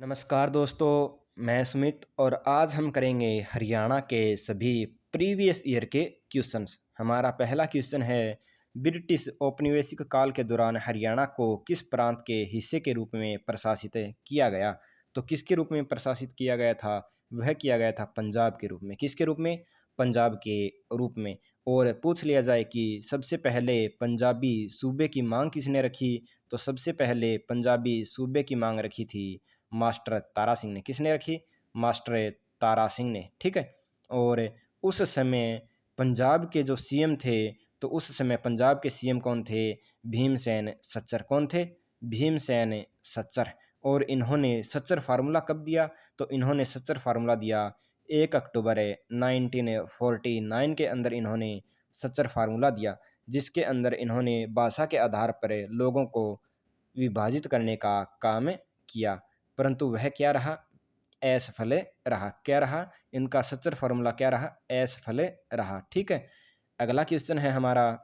नमस्कार दोस्तों, मैं सुमित और आज हम करेंगे हरियाणा के सभी प्रीवियस ईयर के क्वेश्चंस। हमारा पहला क्वेश्चन है, ब्रिटिश औपनिवेशिक काल के दौरान हरियाणा को किस प्रांत के हिस्से के रूप में प्रशासित किया गया? तो किसके रूप में प्रशासित किया गया था? वह किया गया था पंजाब के रूप में। किसके रूप में? पंजाब के रूप में। और पूछ लिया जाए कि सबसे पहले पंजाबी सूबे की मांग किसने रखी? तो सबसे पहले पंजाबी सूबे की मांग रखी थी मास्टर तारा सिंह ने। किसने रखी? मास्टर तारा सिंह ने। ठीक है। और उस समय पंजाब के जो सीएम थे, तो उस समय पंजाब के सीएम कौन थे? भीमसेन सच्चर। कौन थे? भीमसेन सच्चर। और इन्होंने सच्चर फार्मूला कब दिया? तो इन्होंने सच्चर फार्मूला दिया 1 अक्टूबर 1949 के अंदर इन्होंने सच्चर फार्मूला दिया, जिसके अंदर इन्होंने भाषा के आधार पर लोगों को विभाजित करने का काम किया, परंतु वह क्या रहा? असफल रहा। क्या रहा? इनका सच्चर फार्मूला क्या रहा? असफल रहा। ठीक है। अगला क्वेश्चन है हमारा,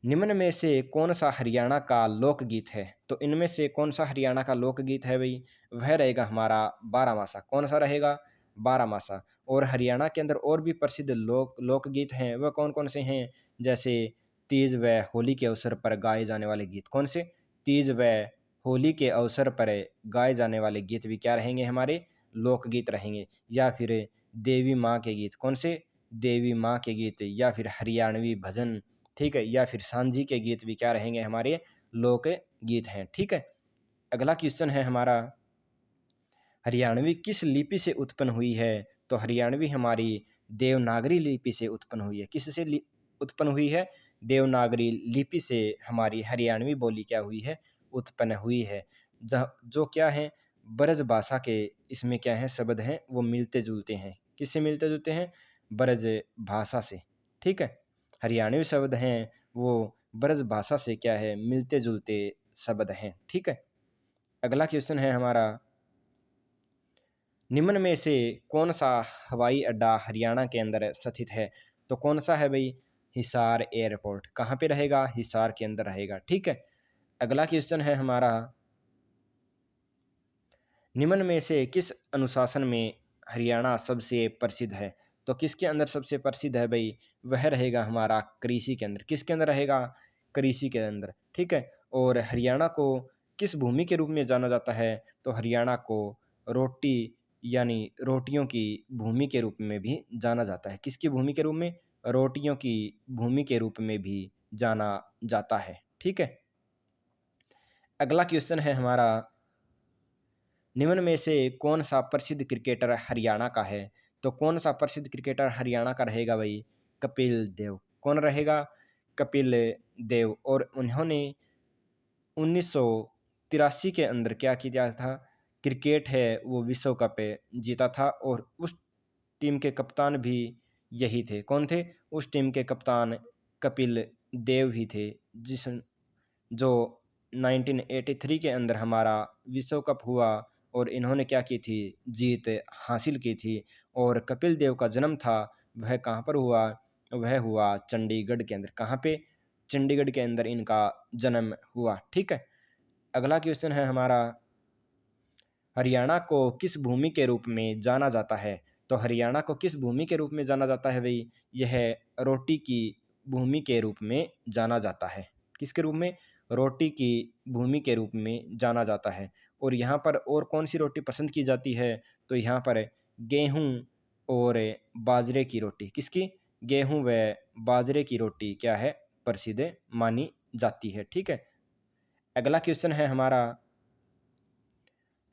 निम्न में से कौन सा हरियाणा का लोकगीत है? तो इनमें से कौन सा हरियाणा का लोकगीत है भाई? वह रहेगा हमारा बारामासा। कौन सा रहेगा? बारामासा। और हरियाणा के अंदर और भी प्रसिद्ध लोकगीत हैं, वह कौन कौन से हैं? जैसे तीज व होली के अवसर पर गाए जाने वाले गीत। कौन से? तीज व होली के अवसर पर गाए जाने वाले गीत भी क्या रहेंगे? हमारे लोकगीत रहेंगे। या फिर देवी माँ के गीत। कौन से? देवी माँ के गीत। या फिर हरियाणवी भजन। ठीक है। या फिर सांझी के गीत भी क्या रहेंगे? हमारे लोक गीत हैं। ठीक है। अगला क्वेश्चन है हमारा, हरियाणवी किस लिपि से उत्पन्न हुई है? तो हरियाणवी हमारी देवनागरी लिपि से उत्पन्न हुई है। किससे उत्पन्न हुई है? देवनागरी लिपि से हमारी हरियाणवी बोली क्या हुई है? उत्पन्न हुई है। जो क्या है, ब्रज भाषा के इसमें क्या है, शब्द हैं, वो मिलते जुलते हैं। किससे मिलते जुलते हैं? ब्रज भाषा से। ठीक है। हरियाणवी शब्द हैं वो ब्रज भाषा से क्या है, मिलते जुलते शब्द हैं। ठीक है। अगला क्वेश्चन है हमारा, निम्न में से कौन सा हवाई अड्डा हरियाणा के अंदर स्थित है? तो कौन सा है भाई? हिसार एयरपोर्ट। कहाँ पे रहेगा? हिसार के अंदर रहेगा। ठीक है। अगला क्वेश्चन है हमारा, निम्न में से किस अनुशासन में हरियाणा सबसे प्रसिद्ध है? तो किसके अंदर सबसे प्रसिद्ध है भाई? वह रहेगा हमारा कृषि के अंदर। किसके अंदर रहेगा? कृषि के अंदर। ठीक है। और हरियाणा को किस भूमि के रूप में जाना जाता है? तो हरियाणा को रोटी यानी रोटियों की भूमि के रूप में भी जाना जाता है। किसकी भूमि के रूप में? रोटियों की भूमि के रूप में भी जाना जाता है। ठीक है। अगला क्वेश्चन है हमारा, निम्न में से कौन सा प्रसिद्ध क्रिकेटर हरियाणा का है? तो कौन सा प्रसिद्ध क्रिकेटर हरियाणा का रहेगा भाई? कपिल देव। कौन रहेगा? कपिल देव। और उन्होंने 1983 के अंदर क्या किया था? क्रिकेट है वो विश्व कप जीता था। और उस टीम के कप्तान भी यही थे। कौन थे? उस टीम के कप्तान कपिल देव ही थे, जिस जो 1983 के अंदर हमारा विश्व कप हुआ और इन्होंने क्या की थी? जीत हासिल की थी। और कपिल देव का जन्म था वह कहाँ पर हुआ? वह हुआ चंडीगढ़ के अंदर। कहाँ पे? चंडीगढ़ के अंदर इनका जन्म हुआ। ठीक है। अगला क्वेश्चन है हमारा, हरियाणा को किस भूमि के रूप में जाना जाता है? तो हरियाणा को किस भूमि के रूप में जाना जाता है भाई? यह रोटी की भूमि के रूप में जाना जाता है। किसके रूप में? रोटी की भूमि के रूप में जाना जाता है। और यहाँ पर और कौन सी रोटी पसंद की जाती है? तो यहाँ पर गेहूँ और बाजरे की रोटी। किसकी? गेहूँ व बाजरे की रोटी क्या है? प्रसिद्ध मानी जाती है। ठीक है। अगला क्वेश्चन है हमारा,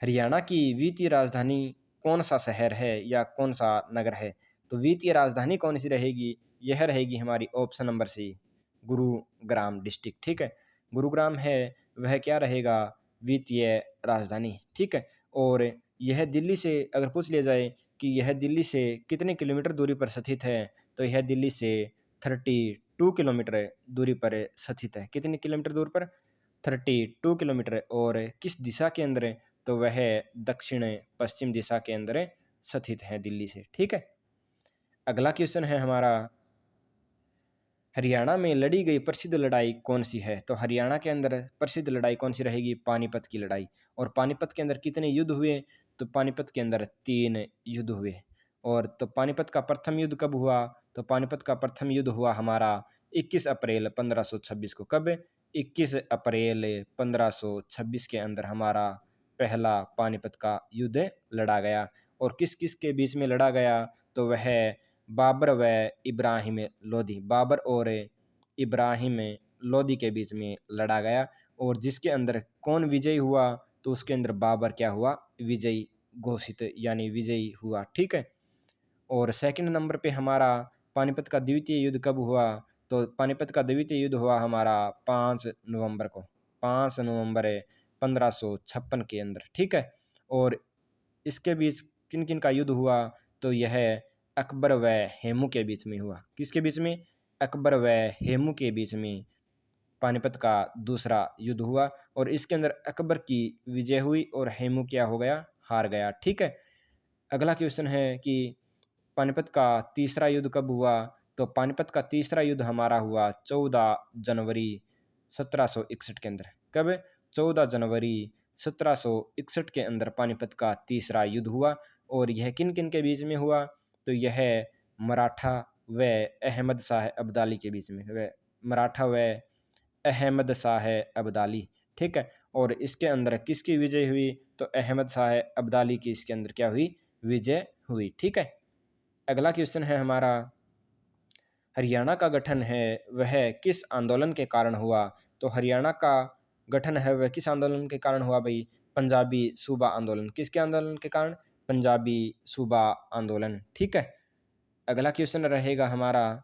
हरियाणा की वित्तीय राजधानी कौन सा शहर है या कौन सा नगर है? तो वित्तीय राजधानी कौन सी रहेगी? यह रहेगी हमारी option number c, Gurugram district. ठीक है। गुरुग्राम है वह क्या रहेगा? वित्तीय राजधानी। ठीक है। और यह दिल्ली से अगर पूछ लिया जाए कि यह दिल्ली से कितने किलोमीटर दूरी पर स्थित है, तो यह दिल्ली से 32 किलोमीटर दूरी पर स्थित है। कितने किलोमीटर दूर पर? 32 किलोमीटर। और किस दिशा के अंदर? तो वह दक्षिण पश्चिम दिशा के अंदर स्थित है दिल्ली से। ठीक है। अगला क्वेश्चन है हमारा, हरियाणा में लड़ी गई प्रसिद्ध लड़ाई कौन सी है? तो हरियाणा के अंदर प्रसिद्ध लड़ाई कौन सी रहेगी? पानीपत की लड़ाई। और पानीपत के अंदर कितने युद्ध हुए? तो पानीपत के अंदर 3 युद्ध हुए। और तो पानीपत का प्रथम युद्ध कब हुआ? तो पानीपत का प्रथम युद्ध हुआ हमारा 21 अप्रैल 1526 को। कब? 21 अप्रैल 1526 के अंदर हमारा पहला पानीपत का युद्ध लड़ा गया। और किस किस के बीच में लड़ा गया? तो वह बाबर व इब्राहिम लोदी, बाबर और इब्राहिम लोदी के बीच में लड़ा गया। और जिसके अंदर कौन विजयी हुआ? तो उसके अंदर बाबर क्या हुआ? विजयी घोषित, यानी विजयी हुआ। ठीक है। और सेकंड नंबर पे हमारा पानीपत का द्वितीय युद्ध कब हुआ? तो पानीपत का द्वितीय युद्ध हुआ हमारा 5 नवंबर को, 5 नवंबर 1556 के अंदर। ठीक है। और इसके बीच किन किन का युद्ध हुआ? तो यह अकबर व हेमू के बीच में हुआ। किसके बीच में? अकबर व हेमू के बीच में पानीपत का दूसरा युद्ध हुआ। और इसके अंदर अकबर की विजय हुई और हेमू क्या हो गया? हार गया। ठीक है। अगला क्वेश्चन है कि पानीपत का तीसरा युद्ध कब हुआ? तो पानीपत का तीसरा युद्ध हमारा हुआ 14 जनवरी 1761 के अंदर। कब? 14 जनवरी 1761 के अंदर पानीपत का तीसरा युद्ध हुआ। और यह किन किन के बीच में हुआ? तो यह मराठा व अहमद शाह अब्दाली के बीच में, व मराठा व अहमद शाह अब्दाली। ठीक है। और इसके अंदर किसकी विजय हुई? तो अहमद शाह अब्दाली की इसके अंदर क्या हुई? विजय हुई। ठीक है। अगला क्वेश्चन है हमारा, हरियाणा का गठन है वह किस आंदोलन के कारण हुआ? तो हरियाणा का गठन है वह किस आंदोलन के कारण हुआ भाई? पंजाबी सूबा आंदोलन। किसके आंदोलन के कारण? पंजाबी सूबा आंदोलन। ठीक है। अगला क्वेश्चन रहेगा हमारा,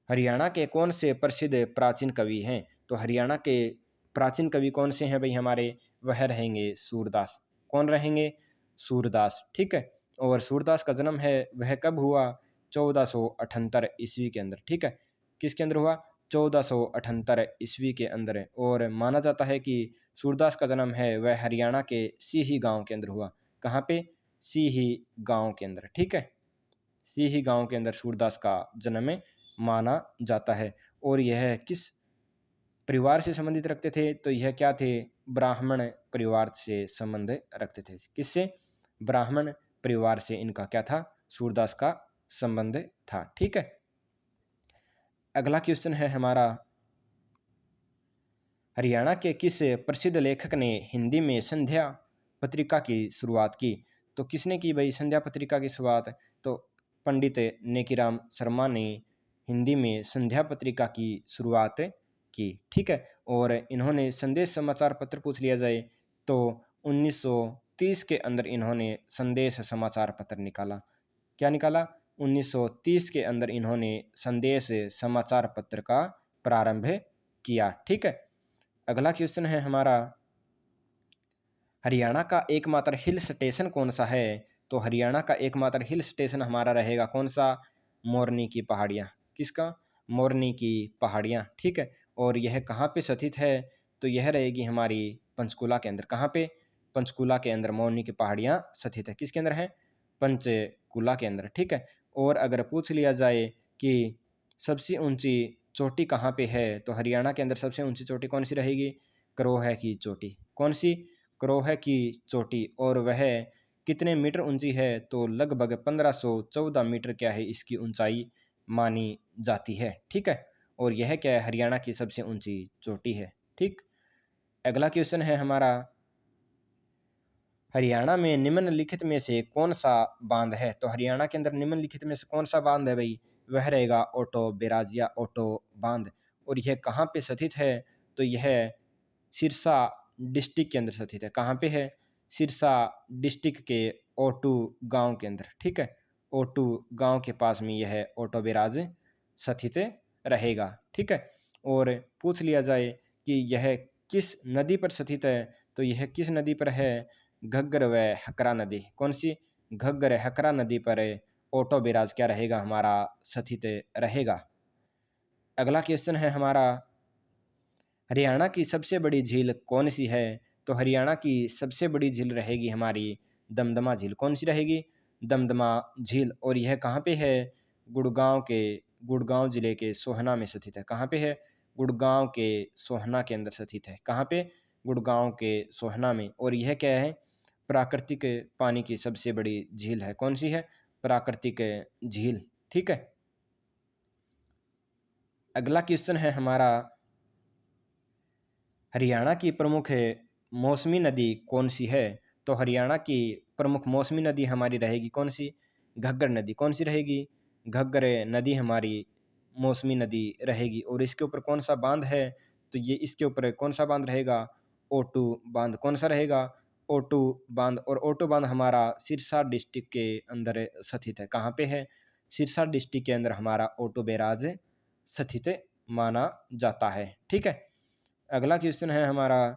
हरियाणा के कौन से प्रसिद्ध प्राचीन कवि हैं? तो हरियाणा के प्राचीन कवि कौन से हैं भाई हमारे? वह रहेंगे सूरदास। कौन रहेंगे? सूरदास। ठीक है। और सूरदास का जन्म है वह कब हुआ? 1478 ईस्वी के अंदर। ठीक है। किसके अंदर हुआ? 1478 ईस्वी के अंदर। और माना जाता है कि सूरदास का जन्म है वह हरियाणा के सीही गांव के अंदर हुआ। कहाँ पे? सीही गांव के अंदर। ठीक है। सीही गांव के अंदर सूरदास का जन्म माना जाता है। और यह किस परिवार से संबंधित रखते थे? तो यह क्या थे? ब्राह्मण परिवार से संबंध रखते थे। किससे? ब्राह्मण परिवार से इनका क्या था? सूरदास का संबंध था। ठीक है। अगला क्वेश्चन है हमारा, हरियाणा के किस प्रसिद्ध लेखक ने हिंदी में संध्या पत्रिका की शुरुआत की? तो किसने की भाई संध्या पत्रिका की शुरुआत? तो पंडित नेकीराम शर्मा ने हिंदी में संध्या पत्रिका की शुरुआत की। ठीक है। और इन्होंने संदेश समाचार पत्र पूछ लिया जाए तो 1930 के अंदर इन्होंने संदेश समाचार पत्र निकाला। क्या निकाला? 1930 के अंदर इन्होंने संदेश समाचार पत्र का प्रारंभ किया। ठीक है। अगला क्वेश्चन है हमारा, हरियाणा का एकमात्र हिल स्टेशन कौन सा है? तो हरियाणा का एकमात्र हिल स्टेशन हमारा रहेगा कौन सा? मोरनी की पहाड़ियाँ। किसका? मोरनी की पहाड़ियाँ। ठीक है। और यह कहाँ पे स्थित है? तो यह रहेगी हमारी पंचकुला के अंदर। कहाँ पे? पंचकुला के अंदर मोरनी की पहाड़ियाँ स्थित है। किसके अंदर है? पंचकुला के अंदर। ठीक है। और अगर पूछ लिया जाए कि सबसे ऊंची चोटी कहाँ पे है? तो हरियाणा के अंदर सबसे ऊंची चोटी कौन सी रहेगी? करोह की चोटी। कौन सी? करोह की चोटी। और वह कितने मीटर ऊंची है? तो लगभग 1514 मीटर क्या है इसकी ऊंचाई मानी जाती है। ठीक है। और यह क्या है? हरियाणा की सबसे ऊंची चोटी है। ठीक। अगला क्वेश्चन है हमारा, हरियाणा में निम्नलिखित में से कौन सा बांध है? तो हरियाणा के अंदर निम्नलिखित में से कौन सा बांध है भाई? वह रहेगा ओटो बैराज या ओटो बांध। और यह कहाँ पे स्थित है? तो यह सिरसा डिस्ट्रिक्ट के अंदर स्थित है। कहाँ पे है? सिरसा डिस्ट्रिक्ट के ओटू गांव के अंदर। ठीक है। ओटू गांव के पास में यह ओटो बैराज स्थित रहेगा। ठीक है। और पूछ लिया जाए कि यह किस नदी पर स्थित है? तो यह किस नदी पर है? घग्गर व हकरा नदी। कौन सी? घग्गर हकरा नदी पर ओटो बैराज क्या रहेगा हमारा? स्थित रहेगा। अगला क्वेश्चन है हमारा, हरियाणा की सबसे बड़ी झील कौन सी है? तो हरियाणा की सबसे बड़ी झील रहेगी हमारी दमदमा झील। कौन सी रहेगी? दमदमा झील। और यह कहाँ पे है? गुड़गांव के गुड़गांव जिले के सोहना में स्थित है। कहाँ पे है? गुड़गांव के सोहना के अंदर स्थित है। कहाँ पे? गुड़गांव के सोहना में। और यह क्या है? प्राकृतिक पानी की सबसे बड़ी झील है। कौन सी है? प्राकृतिक झील। ठीक है। अगला क्वेश्चन है हमारा, हरियाणा की प्रमुख मौसमी नदी कौन सी है? तो हरियाणा की प्रमुख मौसमी नदी हमारी रहेगी कौन सी? घग्गर नदी। कौन सी रहेगी? घग्गर नदी हमारी मौसमी नदी रहेगी। और इसके ऊपर कौन सा बांध है? तो ये इसके ऊपर कौन सा बांध रहेगा? ओटू बांध। कौन सा रहेगा? ओटू बांध। और ओटू बांध हमारा सिरसा डिस्ट्रिक्ट के अंदर स्थित है। कहाँ पे है? सिरसा डिस्ट्रिक्ट के अंदर हमारा ओटू बैराज स्थित माना जाता है। ठीक है। अगला क्वेश्चन है हमारा,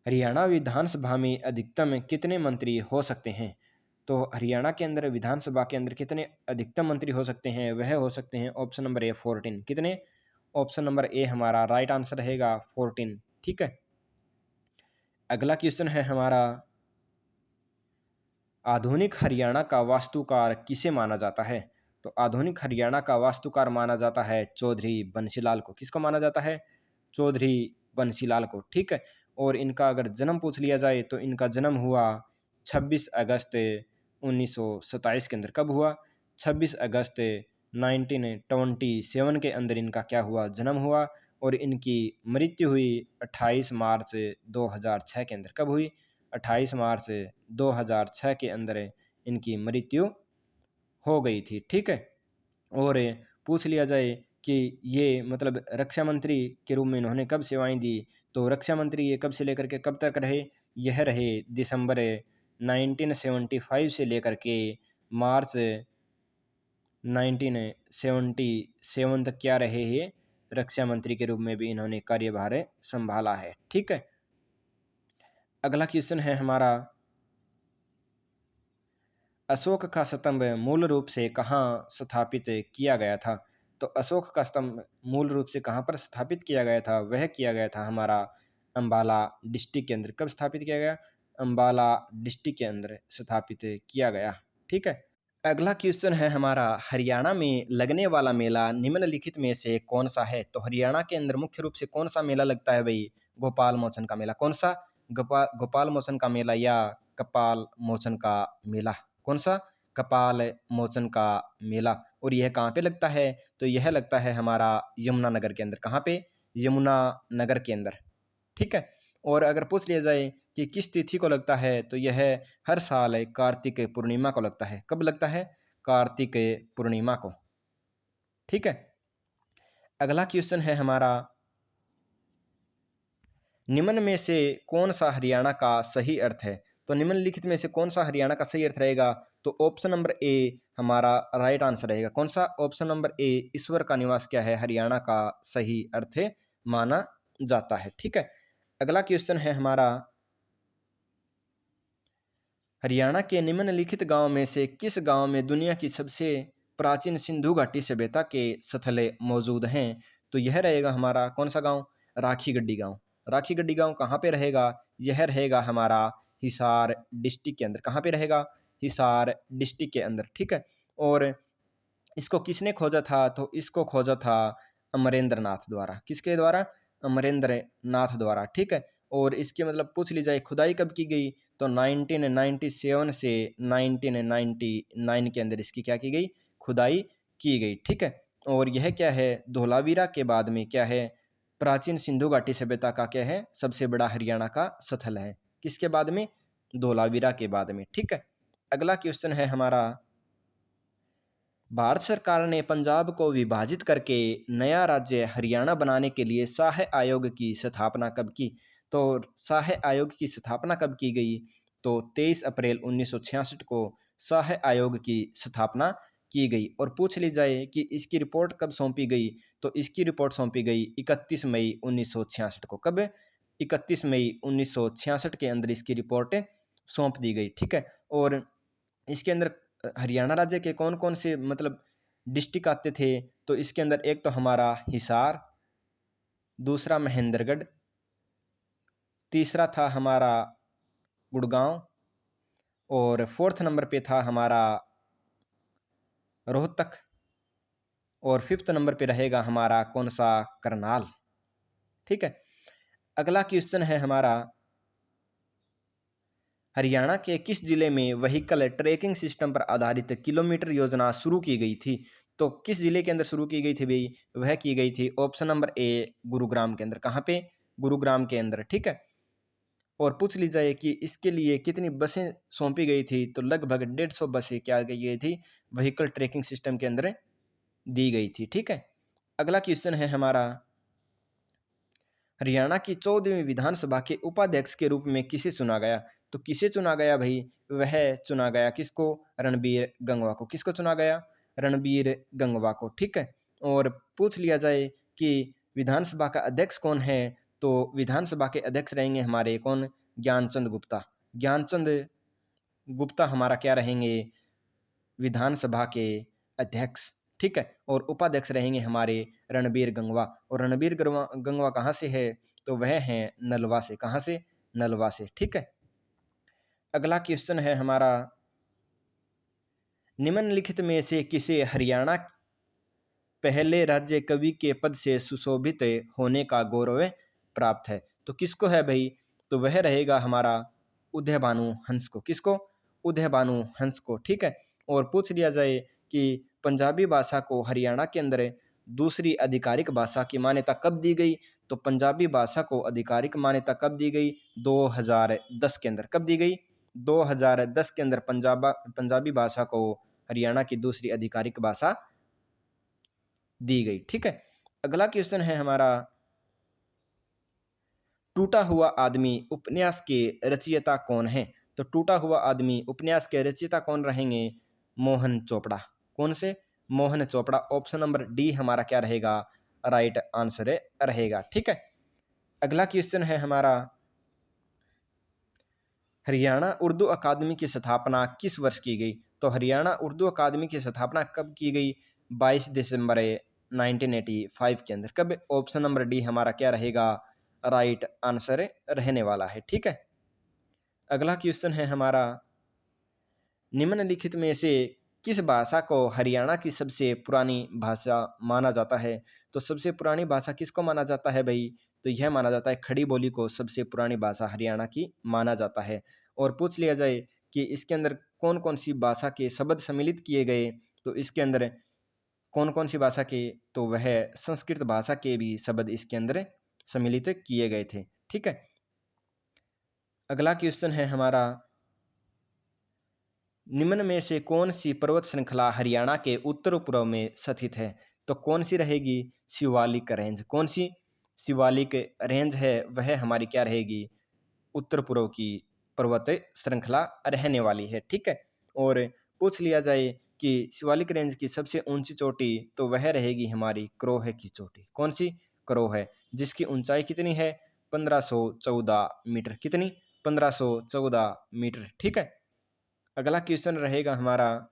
हरियाणा विधानसभा में अधिकतम कितने मंत्री हो सकते हैं? तो हरियाणा के अंदर विधानसभा के अंदर कितने अधिकतम मंत्री हो सकते हैं? वह हो सकते हैं ऑप्शन नंबर ए 14। कितने? ऑप्शन नंबर ए हमारा राइट आंसर रहेगा 14। ठीक है। अगला क्वेश्चन है हमारा, आधुनिक हरियाणा का वास्तुकार किसे माना जाता है? तो आधुनिक हरियाणा का वास्तुकार माना जाता है चौधरी बंसीलाल को। किसको माना जाता है? चौधरी बंसीलाल को। ठीक है। और इनका अगर जन्म पूछ लिया जाए तो इनका जन्म हुआ 26 अगस्त 1927 के अंदर। कब हुआ? 26 अगस्त 1927 के अंदर इनका क्या हुआ? जन्म हुआ। और इनकी मृत्यु हुई 28 मार्च 2006 के अंदर। कब हुई? 28 मार्च 2006 के अंदर इनकी मृत्यु हो गई थी। ठीक है। और पूछ लिया जाए कि ये मतलब रक्षा मंत्री के रूप में इन्होंने कब सेवाएं दी? तो रक्षा मंत्री ये कब से लेकर के कब तक रहे? यह रहे दिसंबर 1975 से लेकर के मार्च 1977 तक क्या रहे? ये रक्षा मंत्री के रूप में भी इन्होंने कार्यभार संभाला है। ठीक है। अगला क्वेश्चन है हमारा, अशोक का स्तंभ मूल रूप से कहाँ स्थापित किया गया था? तो अशोक का स्तंभ मूल रूप से कहाँ पर स्थापित किया गया था? वह किया गया था हमारा अंबाला डिस्ट्रिक्ट के अंदर। कब स्थापित किया गया? अंबाला डिस्ट्रिक्ट के अंदर स्थापित किया गया। ठीक है। अगला क्वेश्चन है हमारा, हरियाणा में लगने वाला मेला निम्नलिखित में से कौन सा है? तो हरियाणा के अंदर मुख्य रूप से कौन सा मेला लगता है भाई? गोपाल मोचन का मेला। कौन सा? गोपाल मोचन का मेला या कपाल मोचन का मेला। कौन सा? कपाल मोचन का मेला। और यह कहाँ पे लगता है? तो यह लगता है हमारा यमुनानगर के अंदर। कहाँ पे? यमुनानगर के अंदर। ठीक है। और अगर पूछ लिया जाए कि किस तिथि को लगता है, तो यह हर साल कार्तिक पूर्णिमा को लगता है। कब लगता है? कार्तिक पूर्णिमा को। ठीक है। अगला क्वेश्चन है हमारा, निम्न में से कौन सा हरियाणा का सही अर्थ है? तो निम्नलिखित में से कौन सा हरियाणा का सही अर्थ रहेगा? तो ऑप्शन नंबर ए हमारा राइट आंसर रहेगा। कौन सा? ऑप्शन नंबर ए ईश्वर का निवास क्या है? हरियाणा का सही अर्थ माना जाता है। ठीक है। अगला क्वेश्चन है हमारा, हरियाणा के निम्नलिखित गांव में से किस गांव में दुनिया की सबसे प्राचीन सिंधु घाटी सभ्यता के स्थल मौजूद हैं? तो यह रहेगा हमारा कौन सा गांव? राखी गड्डी गांव। राखी गड्डी गांव कहाँ पे रहेगा? यह रहेगा हमारा हिसार डिस्ट्रिक्ट के अंदर। कहाँ पे रहेगा? हिसार डिस्ट्रिक्ट के अंदर। ठीक है। और इसको किसने खोजा था? तो इसको खोजा था अमरेंद्र नाथ द्वारा। किसके द्वारा? अमरेंद्र नाथ द्वारा। ठीक है। और इसके मतलब पूछ ली जाए खुदाई कब की गई, तो 1997 से 1999 के अंदर इसकी क्या की गई? खुदाई की गई। ठीक है। और यह क्या है? धोलावीरा के बाद में क्या है? प्राचीन सिंधु घाटी सभ्यता का क्या है? सबसे बड़ा हरियाणा का स्थल है। किसके बाद में? धोलावीरा के बाद में। ठीक है। अगला क्वेश्चन है हमारा, भारत सरकार ने पंजाब को विभाजित करके नया राज्य हरियाणा बनाने के लिए साह आयोग की स्थापना कब की? तो साह आयोग की स्थापना कब की गई? तो 23 अप्रैल 1966 को साह आयोग की स्थापना की गई। और पूछ ली जाए कि इसकी रिपोर्ट कब सौंपी गई, तो इसकी रिपोर्ट सौंपी गई 31 मई 1966 को। कब? 31 मई 1966 के अंदर इसकी रिपोर्ट सौंप दी गई। ठीक है। और इसके अंदर हरियाणा राज्य के कौन कौन से मतलब डिस्ट्रिक्ट आते थे? तो इसके अंदर एक तो हमारा हिसार, दूसरा महेंद्रगढ़, तीसरा था हमारा गुड़गांव, और फोर्थ नंबर पे था हमारा रोहतक। और 5th नंबर पे रहेगा हमारा कौन सा, करनाल। ठीक है, अगला क्वेश्चन है हमारा, हरियाणा के किस जिले में व्हीकल ट्रैकिंग सिस्टम पर आधारित किलोमीटर योजना शुरू की गई थी? तो किस जिले के अंदर शुरू की गई थी भाई? वह की गई थी ऑप्शन नंबर ए, गुरुग्राम के अंदर। कहाँ पे? गुरुग्राम के अंदर। ठीक है, और पूछ ली जाए कि इसके लिए कितनी बसें सौंपी गई थी, तो लगभग 150 बसें क्या गई थी, व्हीकल ट्रैकिंग सिस्टम के अंदर दी गई थी। ठीक है, अगला क्वेश्चन है हमारा, हरियाणा की 14वीं विधानसभा के उपाध्यक्ष के रूप में किसे चुना गया? तो किसे चुना गया भाई? वह चुना गया किसको? रणबीर गंगवा को। किसको चुना गया? रणबीर गंगवा को। ठीक है, और पूछ लिया जाए कि विधानसभा का अध्यक्ष कौन है, तो विधानसभा के अध्यक्ष रहेंगे हमारे कौन? ज्ञानचंद गुप्ता। ज्ञानचंद गुप्ता हमारा क्या रहेंगे? विधानसभा के अध्यक्ष। ठीक है, और उपाध्यक्ष रहेंगे हमारे रणबीर गंगवा। और रणबीर गंगवा गंगवा कहाँ से है? तो वह है नलवा से। कहाँ से? नलवा से। ठीक है, अगला क्वेश्चन है हमारा, निम्नलिखित में से किसे हरियाणा पहले राज्य कवि के पद से सुशोभित होने का गौरव प्राप्त है? तो किसको है भाई? तो वह रहेगा हमारा उदय भानु हंस को। किसको? उदय भानु हंस को। ठीक है, और पूछ लिया जाए कि पंजाबी भाषा को हरियाणा के अंदर दूसरी आधिकारिक भाषा की मान्यता कब दी गई? तो पंजाबी भाषा को आधिकारिक मान्यता कब दी गई? 2010 के अंदर। कब दी गई? 2010 के अंदर पंजाबी भाषा को हरियाणा की दूसरी आधिकारिक भाषा दी गई। ठीक है, अगला क्वेश्चन है हमारा, टूटा हुआ आदमी उपन्यास के रचयिता कौन है? तो टूटा हुआ आदमी उपन्यास के रचयिता कौन रहेंगे? मोहन चोपड़ा। कौन से? Mohan Chopra. Option number D हमारा क्या रहेगा? राइट आंसर रहेगा। ठीक है, अगला क्वेश्चन है हमारा, हरियाणा उर्दू अकादमी की स्थापना किस वर्ष की गई? तो हरियाणा उर्दू अकादमी की स्थापना कब की गई? 22 दिसंबर 1985 के अंदर। कब? ऑप्शन नंबर डी हमारा क्या रहेगा? राइट आंसर रहने वाला है। ठीक है, अगला क्वेश्चन है हमारा, निम्नलिखित में से किस भाषा को हरियाणा की सबसे पुरानी भाषा माना जाता है? तो सबसे पुरानी भाषा किसको माना जाता है भाई? तो यह माना जाता है खड़ी बोली को सबसे पुरानी भाषा हरियाणा की माना जाता है। और पूछ लिया जाए कि इसके अंदर कौन कौन सी भाषा के शब्द सम्मिलित किए गए, तो इसके अंदर कौन कौन सी भाषा के? तो वह संस्कृत भाषा के भी शब्द इसके अंदर सम्मिलित किए गए थे। ठीक है, अगला क्वेश्चन है हमारा, निम्न में से कौन सी पर्वत श्रृंखला हरियाणा के उत्तर पूर्व में स्थित है? तो कौन सी रहेगी? शिवालिक रेंज। कौन सी? शिवालिक रेंज है वह हमारी क्या रहेगी? उत्तर पूर्व की पर्वत श्रृंखला रहने वाली है। ठीक है, और पूछ लिया जाए कि शिवालिक रेंज की सबसे ऊंची चोटी, तो वह रहेगी हमारी क्रोह की चोटी। कौन सी? क्रोह है, जिसकी ऊंचाई कितनी है? 1514 मीटर। कितनी? 1514 मीटर। ठीक है, अगला क्वेश्चन रहेगा हमारा,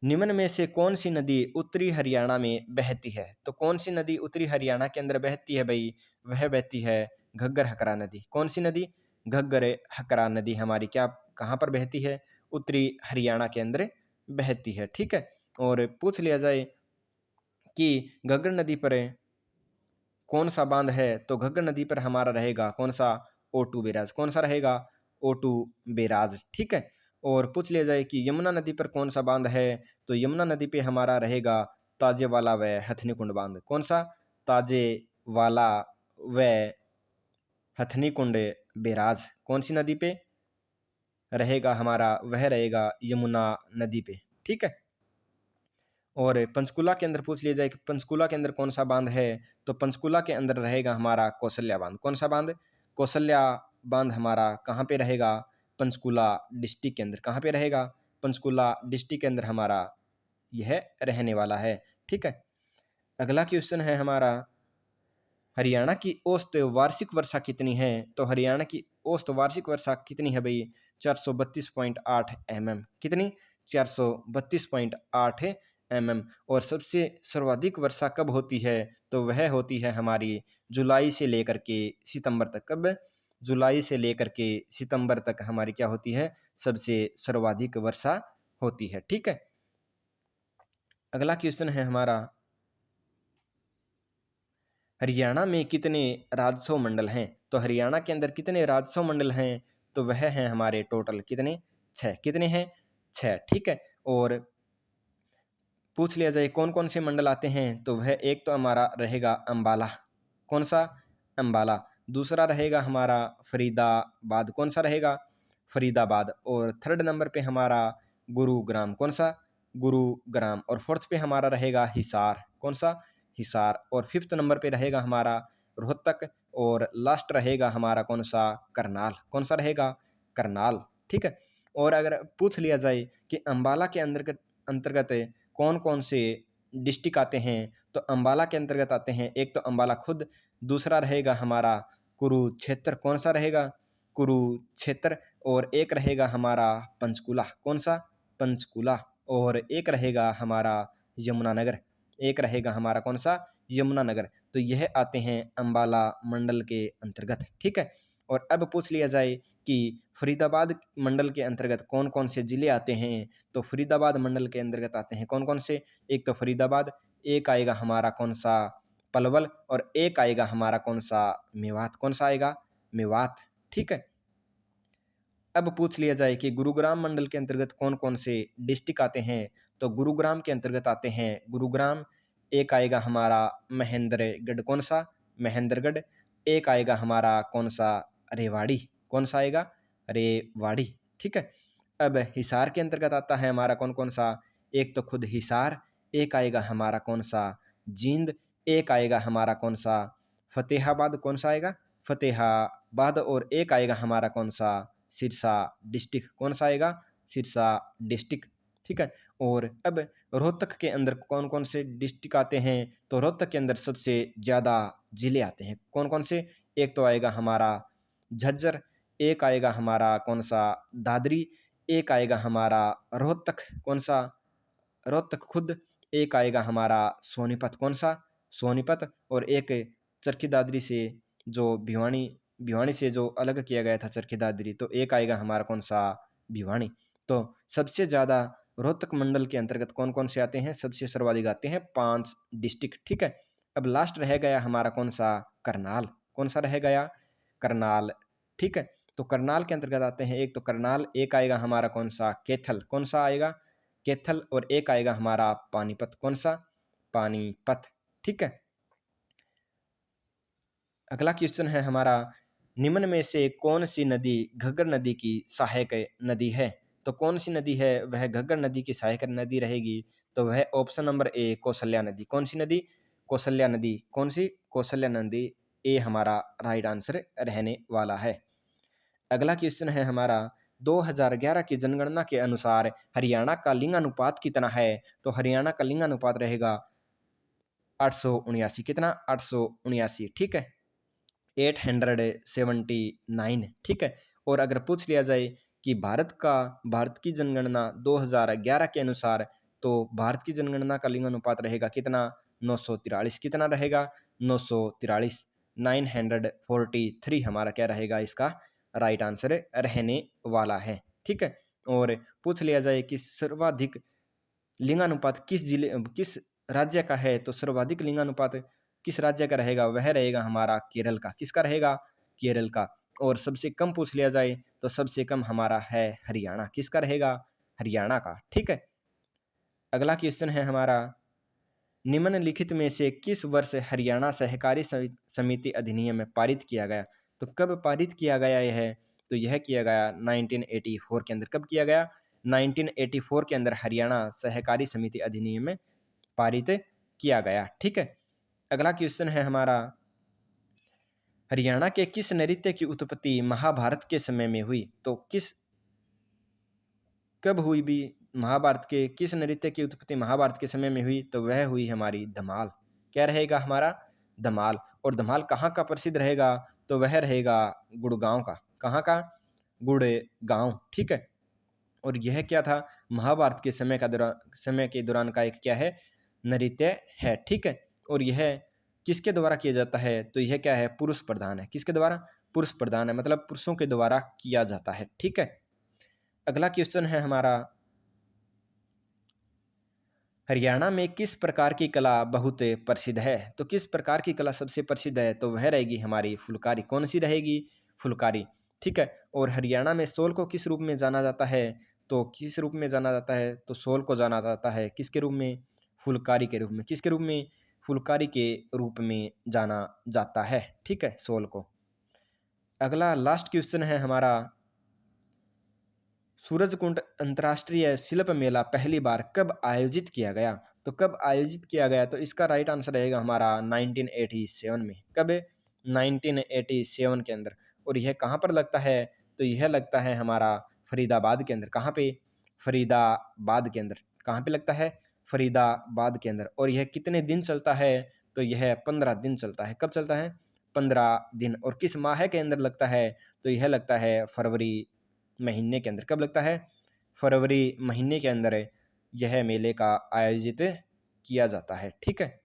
निम्न में से कौन सी नदी उत्तरी हरियाणा में बहती है? तो कौन सी नदी उत्तरी हरियाणा के अंदर बहती है भाई? वह बहती है घग्गर हकरा नदी। कौन सी नदी? घग्गर हकरा नदी हमारी क्या, कहाँ पर बहती है? उत्तरी हरियाणा के अंदर बहती है। ठीक है, और पूछ लिया जाए कि घग्गर नदी पर कौन सा बांध है? तो घग्गर नदी पर हमारा रहेगा कौन सा? O2 barrage. कौन सा रहेगा? O2 barrage. ठीक है, और पूछ लिया जाए कि यमुना नदी पर कौन सा बांध है? तो यमुना नदी पे हमारा रहेगा ताजेवाला व हथनी कुंड बांध। कौन सा? ताजेवाला व हथनी कुंड बैराज कौन सी नदी पे रहेगा हमारा? वह रहेगा यमुना नदी पे। ठीक है, और पंचकुला के अंदर पूछ लिया जाए कि पंचकुला के अंदर कौन सा बांध है? तो पंचकुला के अंदर रहेगा हमारा कौशल्या बांध। कौन सा बांध? कौशल्या बांध हमारा कहाँ पे रहेगा? पंचकुला डिस्ट्रिक्ट के अंदर। कहाँ पे रहेगा? पंचकुला डिस्ट्रिक्ट के अंदर हमारा यह रहने वाला है। ठीक है, अगला क्वेश्चन है हमारा, हरियाणा की औसत वार्षिक वर्षा कितनी है? तो हरियाणा की औसत वार्षिक वर्षा कितनी है भाई? 432.8 mm। कितनी? 432.8 mm। और सबसे सर्वाधिक वर्षा कब होती है? तो वह होती है हमारी जुलाई से लेकर के सितंबर तक। कब? जुलाई से लेकर के सितंबर तक हमारी क्या होती है? सबसे सर्वाधिक वर्षा होती है। ठीक है, अगला क्वेश्चन है हमारा, हरियाणा में कितने राजस्व मंडल हैं? तो हरियाणा के अंदर कितने राजस्व मंडल हैं? तो वह हैं हमारे टोटल कितने? 6। कितने हैं? 6। ठीक है। और पूछ लिया जाए कौन कौन से मंडल आते हैं, तो वह एक तो हमारा रहेगा अंबाला। कौन सा? अंबाला। दूसरा रहेगा हमारा फरीदाबाद। कौन सा रहेगा? फरीदाबाद। और थर्ड नंबर पे हमारा गुरुग्राम। कौन सा? गुरुग्राम। और फोर्थ पे हमारा रहेगा हिसार। कौन सा? हिसार। और फिफ्थ नंबर पे रहेगा हमारा रोहतक। और लास्ट रहेगा हमारा कौन सा? करनाल। कौन सा रहेगा? करनाल। ठीक है। और अगर पूछ लिया जाए कि अंबाला के अंतर्गत अंतर्गत कौन कौन से डिस्ट्रिक्ट आते हैं, तो अंबाला के अंतर्गत आते हैं एक तो अंबाला खुद, दूसरा रहेगा हमारा कुरुक्षेत्र। कौन सा रहेगा? कुरुक्षेत्र। और एक रहेगा हमारा पंचकुला। कौन सा? पंचकुला। और एक रहेगा हमारा यमुनानगर। एक रहेगा हमारा कौन सा? यमुनानगर। तो यह आते हैं अंबाला मंडल के अंतर्गत। ठीक है। और अब पूछ लिया जाए कि फरीदाबाद मंडल के अंतर्गत कौन कौन से जिले आते हैं, तो फरीदाबाद मंडल के अंतर्गत आते हैं कौन कौन से? एक तो फरीदाबाद, एक आएगा हमारा कौन सा? पलवल। और एक आएगा हमारा कौन सा? मेवात। कौन सा आएगा? मेवात। ठीक है। अब पूछ लिया जाए कि गुरुग्राम मंडल के अंतर्गत कौन कौन से डिस्ट्रिक्ट आते हैं, तो गुरुग्राम के अंतर्गत आते हैं गुरुग्राम। एक आएगा हमारा महेंद्रगढ़। कौन सा? महेंद्रगढ़। एक आएगा हमारा कौन सा? रेवाड़ी। कौन सा आएगा? रेवाड़ी। ठीक है। अब हिसार के अंतर्गत आता है हमारा कौन कौन सा? एक तो खुद हिसार, एक आएगा हमारा कौन सा? जींद। एक आएगा हमारा कौन सा? फतेहाबाद। कौन सा आएगा? फतेहाबाद। और एक आएगा हमारा कौन सा? सिरसा डिस्ट्रिक्ट। कौन सा आएगा? सिरसा डिस्ट्रिक्ट। ठीक है। और अब रोहतक के अंदर कौन कौन से डिस्ट्रिक्ट आते हैं, तो रोहतक के अंदर सबसे ज़्यादा जिले आते हैं। कौन कौन से? एक तो आएगा हमारा झज्जर, एक आएगा हमारा कौन सा? दादरी। एक आएगा हमारा रोहतक। कौन सा? रोहतक खुद। एक आएगा हमारा सोनीपत। कौन सा? सोनीपत। और एक चरखी दादरी से जो भिवानी, भिवानी से जो अलग किया गया था चरखी दादरी, तो एक आएगा हमारा कौन सा? भिवानी। तो सबसे ज़्यादा रोहतक मंडल के अंतर्गत कौन कौन से आते हैं? सबसे सर्वाधिक आते हैं 5 डिस्ट्रिक्ट। ठीक है। अब लास्ट रह गया हमारा कौन सा? करनाल। कौन सा रह गया? करनाल। ठीक है। तो करनाल के अंतर्गत आते हैं एक तो करनाल, एक आएगा हमारा कौन सा? कैथल। कौन सा आएगा? कैथल। और एक आएगा हमारा पानीपत। कौन सा? पानीपत। ठीक है। अगला क्वेश्चन है हमारा, निम्न में से कौन सी नदी घग्गर नदी की सहायक नदी है? तो कौन सी नदी है वह घग्गर नदी की सहायक नदी रहेगी? तो वह ऑप्शन नंबर ए कौशल्या नदी। कौन सी नदी? कौशल्या नदी। कौन सी? कौशल्या नदी। ए हमारा राइट आंसर रहने वाला है। अगला क्वेश्चन है हमारा, 2011 की जनगणना के अनुसार हरियाणा का लिंगानुपात कितना है? तो हरियाणा का लिंगानुपात रहेगा 879। कितना? 879। ठीक है। 879। ठीक है। और अगर पूछ लिया जाए कि भारत की जनगणना 2011 के अनुसार, तो भारत की जनगणना का लिंगानुपात रहेगा कितना? 943। कितना रहेगा? 943। 943 हमारा क्या रहेगा? इसका राइट आंसर रहने वाला है। ठीक है। और पूछ लिया जाए कि सर्वाधिक लिंगानुपात किस राज्य का है, तो सर्वाधिक लिंगानुपात किस राज्य का रहेगा? वह रहेगा हमारा केरल का। किसका रहेगा? केरल का। और सबसे कम पूछ लिया जाए तो सबसे कम हमारा है हरियाणा। किसका रहेगा? हरियाणा का। ठीक है। अगला क्वेश्चन है हमारा, निम्नलिखित में से किस वर्ष हरियाणा सहकारी समिति अधिनियम पारित किया गया? तो कब पारित किया गया यह है? तो यह किया गया 1984 के अंदर। कब किया गया? 1984 के अंदर हरियाणा सहकारी समिति अधिनियम पारित किया गया। ठीक है। अगला क्वेश्चन है हमारा, हरियाणा के किस नृत्य की उत्पत्ति महाभारत के समय में हुई? तो कब हुई भी? महाभारत के किस नृत्य की उत्पत्ति महाभारत के समय में हुई? तो वह हुई हमारी धमाल। क्या रहेगा हमारा? धमाल। और धमाल कहाँ का प्रसिद्ध रहेगा? तो वह रहेगा गुड़गांव का। कहाँ का? गुड़गांव। ठीक है। और यह क्या था? महाभारत के समय के दौरान का एक क्या है? नृत्य है। ठीक है। और यह किसके द्वारा किया जाता है? तो यह क्या है? पुरुष प्रधान है। किसके द्वारा? पुरुष प्रधान है, मतलब पुरुषों के द्वारा किया जाता है। ठीक है। अगला क्वेश्चन है हमारा, हरियाणा में किस प्रकार की कला बहुत प्रसिद्ध है? तो किस प्रकार की कला सबसे प्रसिद्ध है? तो वह रहेगी हमारी फुलकारी। कौन-सी रहेगी? फुलकारी, ठीक है? और हरियाणा में शॉल को किस रूप में जाना जाता है? तो किस रूप में जाना जाता है? तो शॉल को जाना जाता है किसके रूप में? फुलकारी के रूप में। किसके रूप में? फुलकारी के रूप में जाना जाता है, ठीक है? शॉल को। अगला लास्ट क्वेश्चन है हमारा, सूरजकुंड अंतर्राष्ट्रीय शिल्प मेला पहली बार कब आयोजित किया गया? तो कब आयोजित किया गया? तो इसका राइट आंसर रहेगा हमारा 1987 में। कब? 1987 के अंदर। और यह कहाँ पर लगता है? तो यह लगता है हमारा फरीदाबाद के अंदर। कहाँ पे? फरीदाबाद के अंदर। कहाँ पे लगता है? फरीदाबाद के अंदर। और यह कितने दिन चलता है? तो यह 15 दिन चलता है। कब चलता है? 15 दिन। और किस माह के अंदर लगता है? तो यह लगता है फरवरी महीने के अंदर। कब लगता है? फरवरी महीने के अंदर यह मेले का आयोजित किया जाता है, ठीक है?